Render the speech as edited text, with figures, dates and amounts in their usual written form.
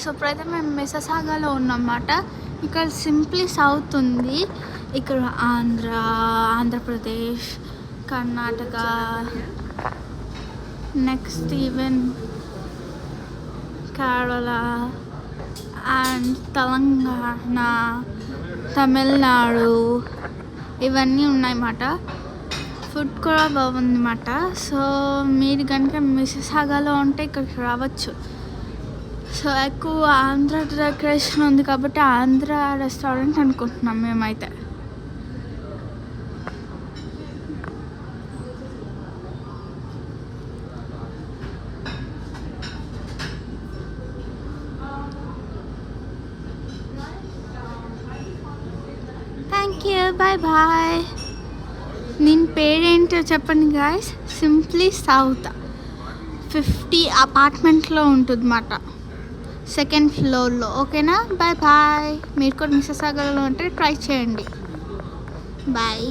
So ఇప్పుడైతే మేము మిససాగాలో ఉన్నమాట. ఇక్కడ సింప్లీ సౌత్ ఉంది. ఇక్కడ Andhra Pradesh, Karnataka, next even Kerala and Telangana, Tamil Nadu ఇవన్నీ ఉన్నాయన్నమాట. ఫుడ్ కూడా బాగుందన్నమాట. సో మీరు కనుక మిససాగాలో ఉంటే ఇక్కడికి రావచ్చు. సో ఎక్కువ ఆంధ్ర డెకరేషన్ ఉంది కాబట్టి ఆంధ్ర రెస్టారెంట్ అనుకుంటున్నాం మేమైతే. Thank you, bye bye. నేను పేరేంటో చెప్పండి గాయస్. సింప్లీ సౌత్ 50 అపార్ట్మెంట్లో ఉంటుంది అన్నమాట, సెకండ్ ఫ్లోర్లో. ఓకేనా, బాయ్ బాయ్. మీరు కూడా మిససాగాలో ఉంటే ట్రై చేయండి. బాయ్.